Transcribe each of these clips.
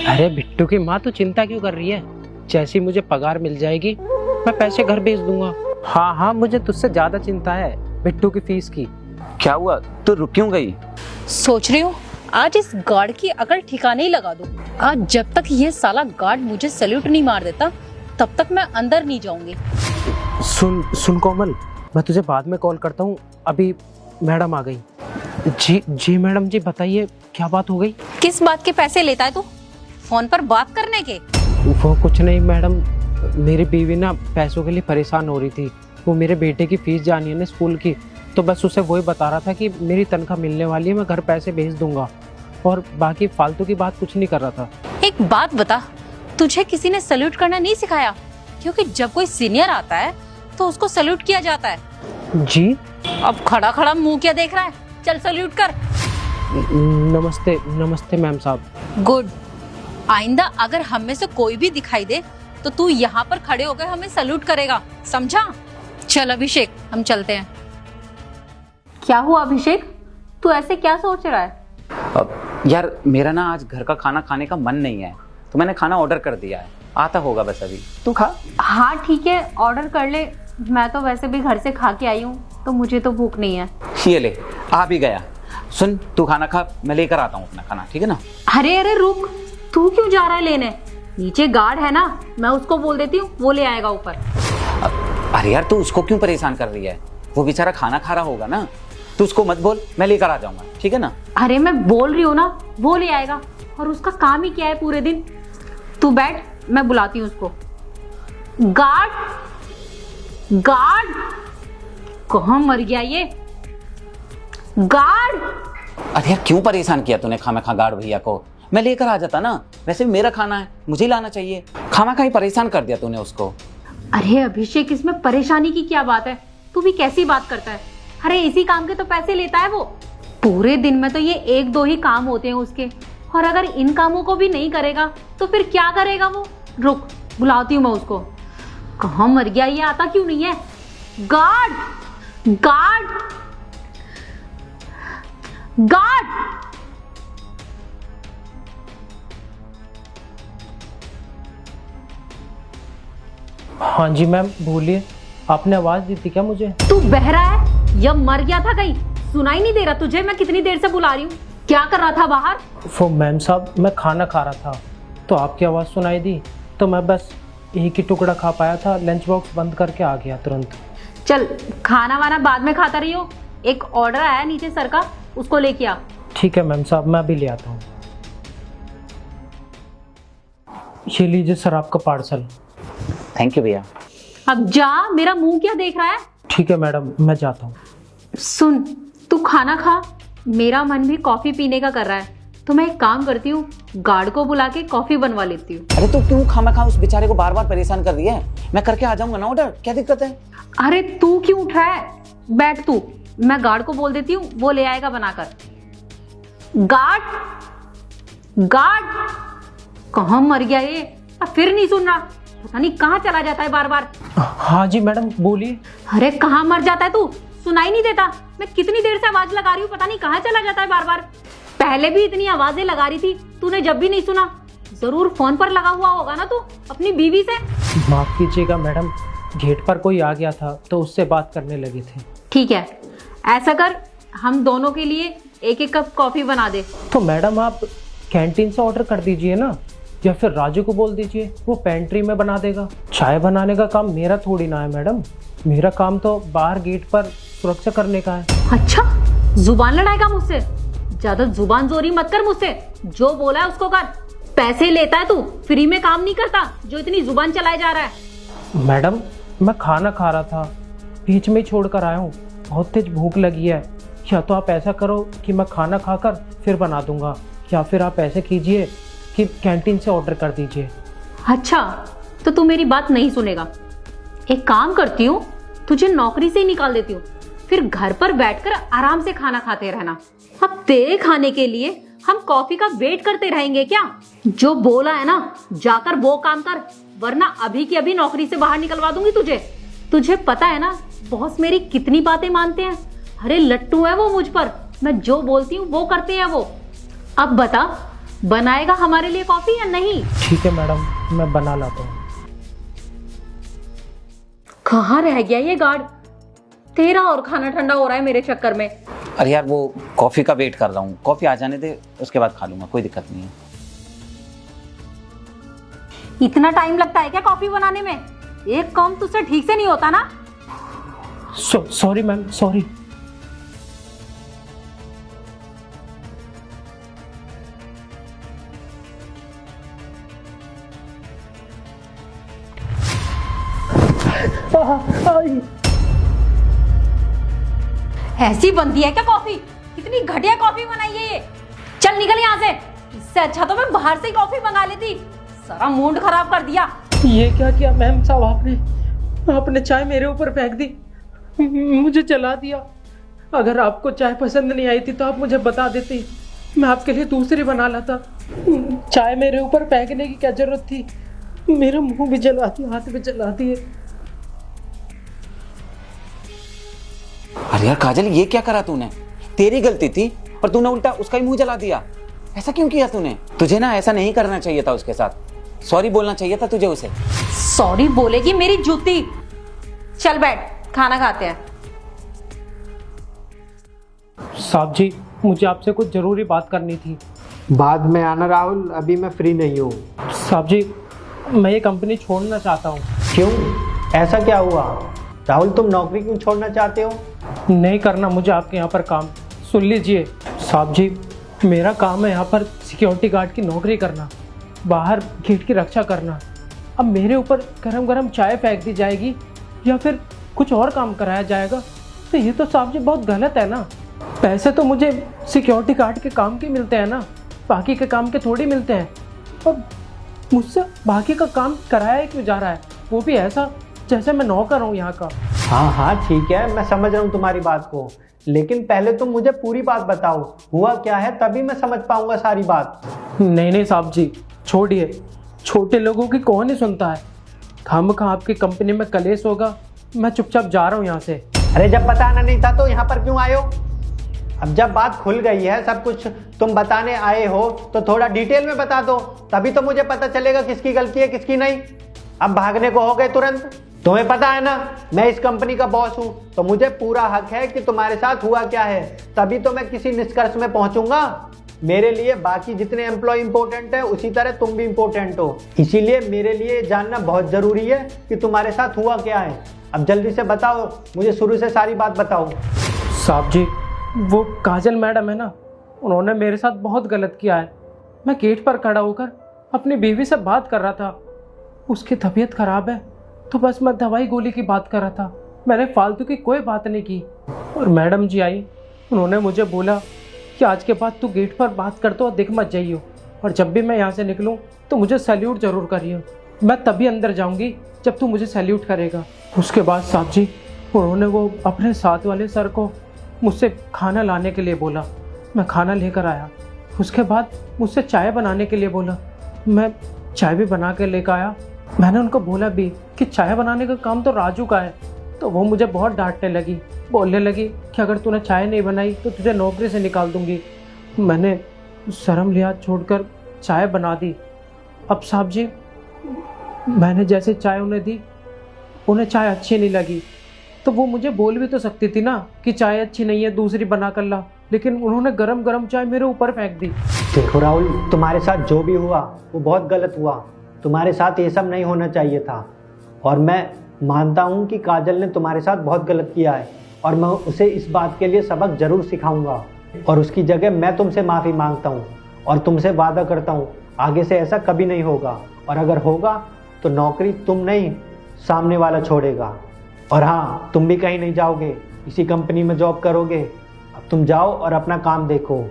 अरे बिट्टू की माँ, तू चिंता क्यों कर रही है? जैसी मुझे पगार मिल जाएगी मैं पैसे घर भेज दूंगा। हाँ हाँ, मुझे तुझसे ज्यादा चिंता है बिट्टू की फीस की। क्या हुआ, तू रुक क्यों गई? सोच रही हूँ आज इस गार्ड की अकल ठिकाने ही लगा दूं। आज जब तक ये साला गार्ड मुझे सैल्यूट नहीं मार देता तब तक मैं अंदर नहीं जाऊंगी। सुन कोमल, मैं तुझे बाद में कॉल करता हूँ, अभी मैडम आ गई। जी मैडम जी, बताइए क्या बात हो गई? किस बात के पैसे लेता है तू? फोन पर बात करने के? वो कुछ नहीं मैडम, मेरी बीवी ना पैसों के लिए परेशान हो रही थी। वो मेरे बेटे की फीस जानी है ना स्कूल की, तो बस उसे वही बता रहा था कि मेरी तनख्वाह मिलने वाली है, मैं घर पैसे भेज दूंगा, और बाकी फालतू की बात कुछ नहीं कर रहा था। एक बात बता, तुझे किसी ने सैल्यूट करना नहीं सिखाया? क्योंकि जब कोई सीनियर आता है तो उसको सैल्यूट किया जाता है। जी? अब खड़ा खड़ा मुंह क्या देख रहा है? चल सैल्यूट कर। नमस्ते नमस्ते मैम साहब। गुड। आइंदा अगर हम में से कोई भी दिखाई दे तो तू यहाँ पर खड़े होकर हमें सैल्यूट करेगा, समझा? चल अभिषेक, हम चलते हैं। क्या हुआ अभिषेक, तू ऐसे क्या सोच रहा है? यार मेरा ना आज घर का खाना खाने का मन नहीं है, तो मैंने खाना ऑर्डर कर दिया है, आता होगा बस अभी। तू खा। हाँ ठीक है, ऑर्डर कर ले। मैं तो वैसे भी घर से खा के आई हूँ, तो मुझे तो भूख नहीं है। ये ले, आ भी गया। सुन, तू खाना खा, मैं लेकर आता हूँ अपना खाना, ठीक है ना? अरे अरे रुक, तू क्यों जा रहा है लेने? नीचे गार्ड है ना, मैं उसको बोल देती हूँ, वो ले आएगा ऊपर। अरे यार तू उसको क्यों परेशान कर रही है? वो बेचारा खाना खा रहा होगा ना, तू उसको मत बोल, मैं लेकर आ जाऊंगा, ठीक है ना? अरे मैं बोल रही हूँ ना, वो ले आएगा, और उसका काम ही क्या है पूरे दिन। तू बैठ, मैं बुलाती हूँ उसको। गार्ड, गार्ड, कहाँ मर गया ये गार्ड? अरे यार क्यों परेशान किया तूने खामा-खा गार्ड भैया को? मैं लेकर आ जाता ना, वैसे भी मेरा खाना है, मुझे लाना चाहिए। खामा-खा ही परेशान कर दिया तूने उसको। अरे अभिषेक, इसमें परेशानी की क्या बात है? तू भी कैसी बात करता है? अरे इसी काम के तो पैसे लेता है वो। पूरे दिन में तो ये एक दो ही काम होते हैं उसके, और अगर इन कामों को भी नहीं करेगा तो फिर क्या करेगा वो? रुक, बुलाती हूँ मैं उसको। कहाँ मर गया ये, आता क्यों नहीं है? Guard, guard, guard. हाँ जी मैम, बोलिए, आपने आवाज दी थी क्या मुझे? तू बहरा है या मर गया था कहीं? सुनाई नहीं दे रहा तुझे? मैं कितनी देर से बुला रही हूँ। क्या कर रहा था बाहर? वो मैम साहब, मैं खाना खा रहा था तो आपकी आवाज़ सुनाई दी, तो मैं बस एक ही टुकड़ा खा पाया था, लंच बॉक्स बंद करके आ गया तुरंत। चल खाना वाना बाद में खाता रही हो। एक ऑर्डर आया नीचे सर का, उसको लेके आ। ठीक है मैम साहब, मैं अभी ले आता हूँ। ये लीजिए सर आपका पार्सल। थैंक यू भैया। अब जा, मेरा मुंह क्या देख रहा है? ठीक है मैडम, मैं जाता हूँ। सुन, तू खाना खा, मेरा मन भी कॉफी पीने का कर रहा है, तो मैं एक काम करती हूँ, गार्ड को बुला के कॉफी बनवा लेती हूँ। अरे तो क्यों खामा-खा उस बेचारे को बार बार परेशान कर रही है? मैं करके आ जाऊंगा ना ऑर्डर, क्या दिक्कत है? अरे तू क्यों उठ रहा है? बैठ तू, मैं गार्ड को बोल देती हूँ, वो ले आएगा बनाकर। गार्ड, गार्ड, कहाँ मर गया ये? अब फिर नहीं सुन रहा, पता नहीं कहाँ चला जाता है बार बार। हाँ जी मैडम, बोलिए। अरे कहाँ मर जाता है तू? सुनाई नहीं देता? मैं कितनी देर से आवाज लगा रही हूँ, पता नहीं कहाँ चला जाता है बार बार। पहले भी इतनी आवाजें लगा रही थी, तूने जब भी नहीं सुना। जरूर फोन पर लगा हुआ होगा ना तू अपनी बीवी से। माफ कीजिएगा मैडम, गेट पर कोई आ गया था तो उससे बात करने लगे थे। ठीक है, ऐसा कर, हम दोनों के लिए एक एक कप कॉफी बना दे। तो मैडम आप कैंटीन से ऑर्डर कर दीजिए ना, या फिर राजू को बोल दीजिए, वो पेंट्री में बना देगा। चाय बनाने का काम मेरा थोड़ी ना है मैडम, मेरा काम तो बाहर गेट पर सुरक्षा करने का है। अच्छा, जुबान लड़ाएगा मुझसे? ज्यादा जुबान जोरी मत कर मुझसे, जो बोला है उसको कर। पैसे लेता है तू, फ्री में काम नहीं करता जो इतनी जुबान चलाए जा रहा है। मैडम मैं खाना खा रहा था, बीच में ही छोड़ कर आया हूँ, बहुत तेज भूख लगी है। या तो आप ऐसा करो कि मैं खाना खाकर फिर बना दूंगा, या फिर आप ऐसे कीजिए कि कैंटीन से ऑर्डर कर दीजिए। अच्छा, तो तू मेरी बात नहीं सुनेगा। एक काम करती हूँ, तुझे नौकरी से ही निकाल देती हूँ, फिर घर पर बैठकर आराम से खाना खाते रहना। अब तेरे खाने के लिए हम कॉफी का वेट करते रहेंगे क्या? जो बोला है ना, जाकर वो काम कर, वरना अभी की अभी नौकरी से बाहर निकलवा दूंगी तुझे। तुझे पता है ना बॉस मेरी कितनी बातें मानते हैं। अरे लट्टू है वो मुझ पर, मैं जो बोलती हूँ वो करते हैं वो। अब बता, बनाएगा हमारे लिए कॉफी या नहीं? ठीक है मैडम, मैं बना लाता हूँ। कहाँ रह गया ये गार्ड? तेरा और खाना ठंडा हो रहा है मेरे चक्कर में। अरे यार वो कॉफ़ी का वेट कर रहा हूँ, कॉफ़ी आ जाने दे, उसके बाद खा लूँगा, कोई दिक्कत नहीं है। इतना टाइम लगता है क्या कॉफी बनाने में? एक काम तुझसे ठीक से नहीं होता ना? Sorry ma'am, sorry. ऐसी बनती है क्या कॉफी? कितनी घटिया कॉफी बनाई है ये। चल निकल यहाँ से। इससे अच्छा तो मैं बाहर से ही कॉफी मंगा लेती। सारा मूड खराब कर दिया। ये क्या किया मैम साहब आपने चाय मेरे ऊपर फेंक दी, मुझे जला दिया। अगर आपको चाय पसंद नहीं आई थी तो आप मुझे बता देती, मैं आपके लिए दूसरी बना लाता। चाय मेरे ऊपर फेंकने की क्या जरूरत थी? मेरा मुंह भी जला दिया, हाथ भी जला दिए। अरे यार काजल, ये क्या करा तूने? तेरी गलती थी और तूने उल्टा उसका ही मुंह जला दिया। ऐसा क्यों किया तूने? तुझे ना ऐसा नहीं करना चाहिए था उसके साथ, सॉरी बोलना चाहिए था तुझे उसे। सॉरी बोलेगी मेरी जूती। चल बैठ, खाना खाते हैं। साहब जी, मुझे आपसे कुछ जरूरी बात करनी थी। बाद में आना राहुल, अभी मैं फ्री नहीं हूँ। साहब जी, मैं ये कंपनी छोड़ना चाहता हूँ। क्यों, ऐसा क्या हुआ? राहुल तुम नौकरी क्यों छोड़ना चाहते हो? नहीं करना मुझे आपके यहाँ पर काम। सुन लीजिए साहब जी, मेरा काम है यहाँ पर सिक्योरिटी गार्ड की नौकरी करना, बाहर गेट की रक्षा करना। अब मेरे ऊपर गरम गरम चाय फेंक दी जाएगी या फिर कुछ और काम कराया जाएगा, तो ये तो साहब जी बहुत गलत है ना। पैसे तो मुझे सिक्योरिटी गार्ड के काम के मिलते हैं ना, बाकी के काम के थोड़ी मिलते हैं। और मुझसे बाकी का काम कराया क्यों जा रहा है, वो भी ऐसा जैसे मैं नौकर हूँ यहाँ का। हाँ हाँ ठीक है, मैं समझ रहा हूँ तुम्हारी बात को, लेकिन पहले तुम मुझे पूरी बात बताओ, हुआ क्या है, तभी मैं समझ पाऊंगा सारी बात। नहीं साहब जी, छोड़िए, छोटे लोगों की कौन ही सुनता है। खामखा आपकी कंपनी में कलेश होगा, मैं चुपचाप जा रहा हूँ यहाँ से। अरे जब बताना नहीं था तो यहाँ पर क्यों आए हो? अब जब बात खुल गई है, सब कुछ तुम बताने आए हो, तो थोड़ा डिटेल में बता दो, तभी तो मुझे पता चलेगा किसकी गलती है किसकी नहीं। अब भागने को हो गए तुरंत। तुम्हें पता है ना, मैं इस कंपनी का बॉस हूँ, तो मुझे पूरा हक है कि तुम्हारे साथ हुआ क्या है, तभी तो मैं किसी निष्कर्ष में पहुंचूंगा। मेरे लिए बाकी जितने एम्प्लॉय इंपॉर्टेंट है, उसी तरह तुम भी इंपॉर्टेंट हो। इसीलिए मेरे लिए जानना बहुत जरूरी है कि तुम्हारे साथ हुआ क्या है। अब जल्दी से बताओ, मुझे शुरू से सारी बात बताओ। साहब जी, वो काजल मैडम है ना, उन्होंने मेरे साथ बहुत गलत किया है। मैं गेट पर खड़ा होकर अपनी बीवी से बात कर रहा था, उसकी तबीयत खराब है तो बस मैं दवाई गोली की बात कर रहा था, मैंने फालतू की कोई बात नहीं की। और मैडम जी आई, उन्होंने मुझे बोला कि आज के बाद तू गेट पर बात करते हो दिख मत जाइयो, और जब भी मैं यहाँ से निकलूँ तो मुझे सैल्यूट जरूर करियो। मैं तभी अंदर जाऊँगी जब तू मुझे सैल्यूट करेगा। उसके बाद साहब जी, उन्होंने वो अपने साथ वाले सर को मुझसे खाना लाने के लिए बोला, मैं खाना लेकर आया। उसके बाद मुझसे चाय बनाने के लिए बोला, मैं चाय भी बना के लेकर आया। मैंने उनको बोला भी कि चाय बनाने का काम तो राजू का है, तो वो मुझे बहुत डांटने लगी, बोलने लगी कि अगर तूने चाय नहीं बनाई तो तुझे नौकरी से निकाल दूंगी। मैंने शर्म लिहाज छोड़कर चाय बना दी। अब साहब जी, मैंने जैसे चाय उन्हें दी, उन्हें चाय अच्छी नहीं लगी, तो वो मुझे बोल भी तो सकती थी ना कि चाय अच्छी नहीं है, दूसरी बना कर ला, लेकिन उन्होंने गरम गरम चाय मेरे ऊपर फेंक दी। देखो राहुल, तुम्हारे साथ जो भी हुआ वो बहुत गलत हुआ, तुम्हारे साथ ये सब नहीं होना चाहिए था। और मैं मानता हूँ कि काजल ने तुम्हारे साथ बहुत गलत किया है, और मैं उसे इस बात के लिए सबक जरूर सिखाऊंगा, और उसकी जगह मैं तुमसे माफ़ी मांगता हूँ और तुमसे वादा करता हूँ आगे से ऐसा कभी नहीं होगा, और अगर होगा तो नौकरी तुम नहीं सामने वाला छोड़ेगा। और हाँ, तुम भी कहीं नहीं जाओगे, इसी कंपनी में जॉब करोगे। अब तुम जाओ और अपना काम देखो,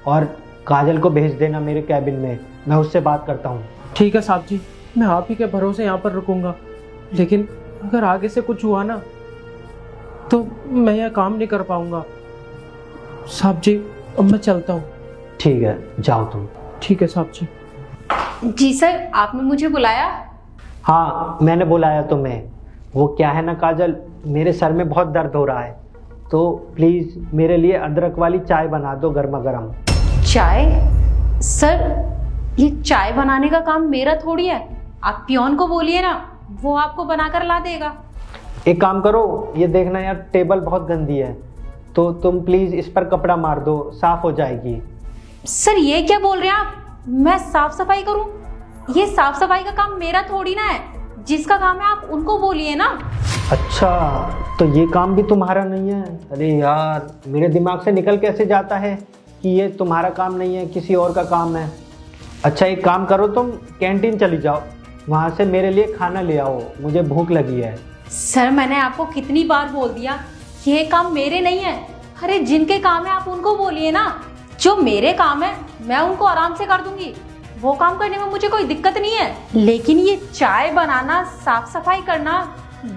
और काजल को भेज देना मेरे कैबिन में, मैं उससे बात करता हूँ। ठीक है साहब जी, मैं आप ही के भरोसे यहाँ पर रुकूंगा, लेकिन अगर आगे से कुछ हुआ ना तो मैं यह काम नहीं कर पाऊंगा। साहब जी, अब मैं चलता हूँ। ठीक है, जाओ तुम। ठीक है साहब जी। जी सर, आपने मुझे बुलाया? हाँ, मैंने बुलाया तुम्हें। वो क्या है ना काजल, मेरे सर में बहुत दर्द हो रहा है, तो प्लीज़ मेरे लिए अदरक वाली चाय बना दो गर्मा गर्म। चाय? सर ये चाय बनाने का काम मेरा थोड़ी है। आप पियोन को बोलिए ना, वो आपको बनाकर ला देगा। एक काम करो, ये देखना यार टेबल बहुत गंदी है, तो तुम प्लीज इस पर कपड़ा मार दो, साफ हो जाएगी। सर ये क्या बोल रहे हैं आप? मैं साफ सफाई करूं? ये साफ सफाई का काम मेरा थोड़ी ना है, जिसका काम है आप उनको बोलिए ना। अच्छा, तो ये काम भी तुम्हारा नहीं है? अरे यार, मेरे दिमाग से निकल कैसे जाता है कि ये तुम्हारा काम नहीं है, किसी और का काम है। अच्छा एक काम करो, तुम कैंटीन चली जाओ, वहाँ से मेरे लिए खाना ले आओ, मुझे भूख लगी है। सर मैंने आपको कितनी बार बोल दिया, ये काम मेरे नहीं है। अरे जिनके काम है आप उनको बोलिए ना। जो मेरे काम है मैं उनको आराम से कर दूंगी, वो काम करने में मुझे कोई दिक्कत नहीं है। लेकिन ये चाय बनाना, साफ सफाई करना,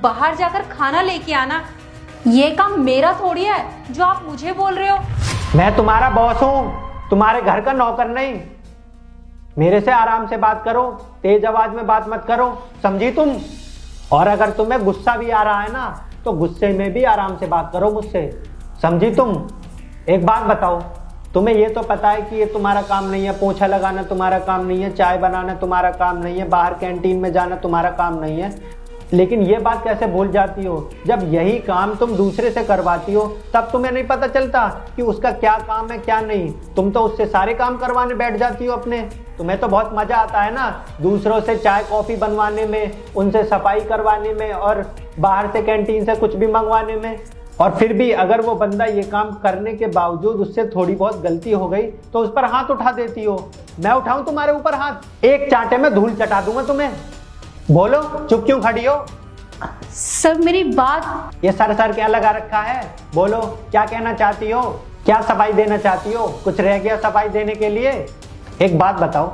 बाहर जाकर खाना लेके आना, ये काम मेरा थोड़ी है जो आप मुझे बोल रहे हो। मैं तुम्हारा बॉस हूँ, तुम्हारे घर का नौकर नहीं। मेरे से आराम से बात करो, तेज आवाज में बात मत करो, समझी तुम? और अगर तुम्हें गुस्सा भी आ रहा है ना, तो गुस्से में भी आराम से बात करो मुझसे, समझी तुम? एक बात बताओ, तुम्हें ये तो पता है कि ये तुम्हारा काम नहीं है, पोछा लगाना तुम्हारा काम नहीं है, चाय बनाना तुम्हारा काम नहीं है, बाहर कैंटीन में जाना तुम्हारा काम नहीं है, लेकिन ये बात कैसे भूल जाती हो? जब यही काम तुम दूसरे से करवाती हो तब तुम्हें नहीं पता चलता कि उसका क्या काम है क्या नहीं। तुम तो उससे सारे काम करवाने बैठ जाती हो अपने। तुम्हें तो बहुत मजा आता है ना दूसरों से चाय कॉफी बनवाने में, उनसे सफाई करवाने में और बाहर से कैंटीन से कुछ भी मंगवाने में। और फिर भी अगर वो बंदा ये काम करने के बावजूद उससे थोड़ी बहुत गलती हो गई तो उस पर हाथ उठा देती हो। मैं उठाऊं तुम्हारे ऊपर हाथ? एक चांटे में धूल चटा दूंगा तुम्हें। बोलो, चुप क्यों खड़ी हो? सर मेरी बात। ये सर क्या लगा रखा है? बोलो, क्या कहना चाहती हो? क्या सफाई देना चाहती हो? कुछ रह गया सफाई देने के लिए? एक बात बताओ,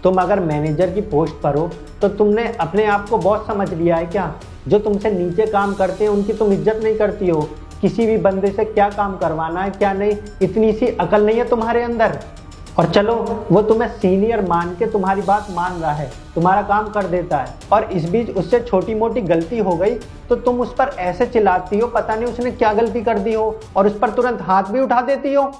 तुम अगर मैनेजर की पोस्ट पर हो तो तुमने अपने आप को बॉस समझ लिया है क्या? जो तुमसे नीचे काम करते हैं उनकी तुम इज्जत नहीं करती हो। किसी भी बंदे से क्या काम करवाना है क्या नहीं, इतनी सी अकल नहीं है तुम्हारे अंदर। और चलो, वो तुम्हें सीनियर मान के तुम्हारी बात मान रहा है, तुम्हारा काम कर देता है, और इस बीच उससे छोटी मोटी गलती हो गई तो तुम उस पर ऐसे चिल्लाती हो पता नहीं उसने क्या गलती कर दी हो, और उस पर तुरंत हाथ भी उठा देती हो।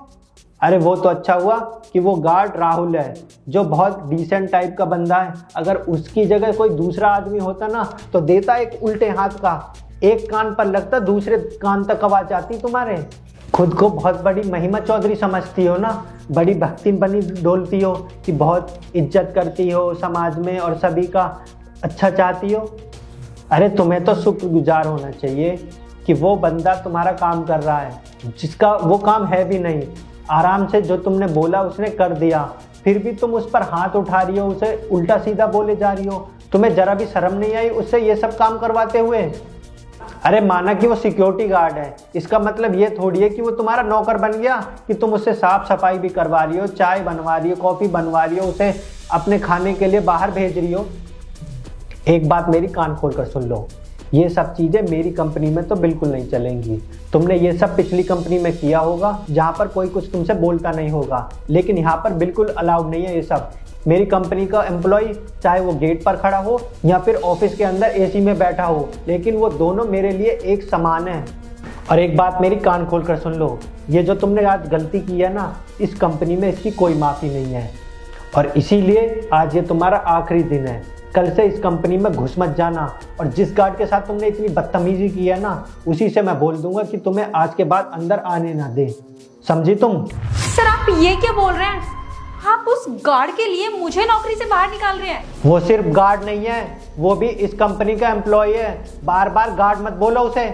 अरे वो तो अच्छा हुआ कि वो गार्ड राहुल है, जो बहुत डिसेंट टाइप का बंदा है। अगर उसकी जगह कोई दूसरा आदमी होता ना तो देता एक उल्टे हाथ का, एक कान पर लगता दूसरे कान तक आवाज आती तुम्हारे। खुद को बहुत बड़ी महिमा चौधरी समझती हो ना, बड़ी भक्ति बनी डोलती हो कि बहुत इज्जत करती हो समाज में और सभी का अच्छा चाहती हो। अरे तुम्हें तो शुक्रगुजार होना चाहिए कि वो बंदा तुम्हारा काम कर रहा है जिसका वो काम है भी नहीं। आराम से जो तुमने बोला उसने कर दिया, फिर भी तुम उस पर हाथ उठा रही हो, उसे उल्टा सीधा बोले जा रही हो। तुम्हें जरा भी शर्म नहीं आई उससे ये सब काम करवाते हुए? अरे माना कि वो सिक्योरिटी गार्ड है, इसका मतलब ये थोड़ी है कि वो तुम्हारा नौकर बन गया कि तुम उससे साफ सफाई भी करवा रही हो, चाय बनवा रही हो, कॉफी बनवा रही हो, उसे अपने खाने के लिए बाहर भेज रही हो। एक बात मेरी कान खोल कर सुन लो, ये सब चीज़ें मेरी कंपनी में तो बिल्कुल नहीं चलेंगी। तुमने ये सब पिछली कंपनी में किया होगा जहाँ पर कोई कुछ तुमसे बोलता नहीं होगा, लेकिन यहाँ पर बिल्कुल अलाउड नहीं है ये सब। मेरी कंपनी का एम्प्लॉय चाहे वो गेट पर खड़ा हो या फिर ऑफिस के अंदर एसी में बैठा हो, लेकिन वो दोनों मेरे लिए एक समान है। और एक बात मेरी कान खोल कर सुन लो, ये जो तुमने आज गलती की है ना, इस कंपनी में इसकी कोई माफ़ी नहीं है, और इसीलिए आज ये तुम्हारा आखिरी दिन है। कल से इस कंपनी में घुस मत जाना, और जिस गार्ड के साथ तुमने इतनी बदतमीजी की है ना, उसी से मैं बोल दूंगा कि तुम्हें आज के बाद अंदर आने ना दे, समझी तुम? सर आप ये क्या बोल रहे हैं? आप उस गार्ड के लिए मुझे नौकरी से बाहर निकाल रहे हैं? वो सिर्फ गार्ड नहीं है, वो भी इस कंपनी का एम्प्लॉय है। बार बार गार्ड मत बोलो उसे,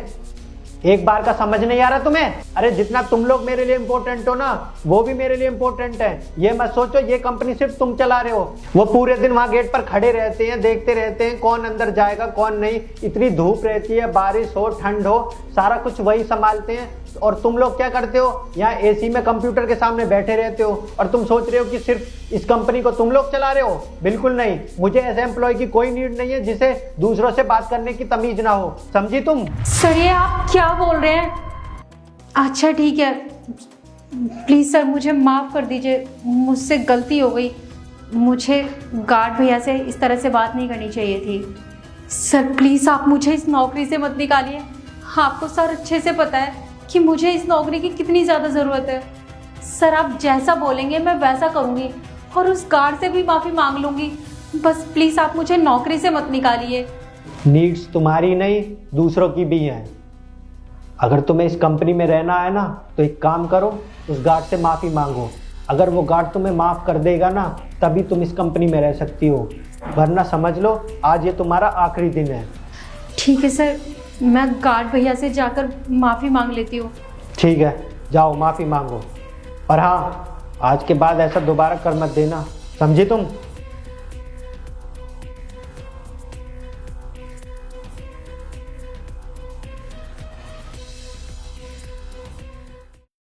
एक बार का समझ नहीं आ रहा तुम्हें? अरे जितना तुम लोग मेरे लिए इम्पोर्टेंट हो ना, वो भी मेरे लिए इम्पोर्टेंट है। ये मत सोचो ये कंपनी सिर्फ तुम चला रहे हो। वो पूरे दिन वहाँ गेट पर खड़े रहते हैं, देखते रहते हैं कौन अंदर जाएगा कौन नहीं। इतनी धूप रहती है, बारिश हो ठंड हो, सारा कुछ वही संभालते हैं। और तुम लोग क्या करते हो? यहाँ एसी में कंप्यूटर के सामने बैठे रहते हो, और तुम सोच रहे हो कि सिर्फ इस कंपनी को तुम लोग चला रहे हो। बिल्कुल नहीं, मुझे ऐसे एम्प्लॉय की कोई नीड नहीं है जिसे दूसरों से बात करने की तमीज ना हो, समझी तुम? सर ये आप क्या बोल रहे हैं? अच्छा ठीक है, प्लीज सर मुझे माफ कर दीजिए, मुझसे गलती हो गई। मुझे गार्ड भैया से इस तरह से बात नहीं करनी चाहिए थी। सर प्लीज आप मुझे इस नौकरी से मत निकालिए। आपको सर अच्छे से पता है कि मुझे इस नौकरी की कितनी ज़्यादा ज़रूरत है। सर आप जैसा बोलेंगे मैं वैसा करूँगी, और उस गार्ड से भी माफी मांग लूंगी। बस प्लीज आप मुझे नौकरी से मत निकालिए। नीड्स तुम्हारी नहीं दूसरों की भी हैं। अगर तुम्हें इस कंपनी में रहना है ना तो एक काम करो, उस गार्ड से माफ़ी मांगो। अगर वो गार्ड तुम्हें माफ़ कर देगा ना तभी तुम इस कंपनी में रह सकती हो, वरना समझ लो आज ये तुम्हारा आखिरी दिन है। ठीक है सर, मैं गार्ड भैया से जाकर माफी मांग लेती हूँ। ठीक है, जाओ माफ़ी मांगो। और हाँ, आज के बाद ऐसा दोबारा कर मत देना, समझी तुम?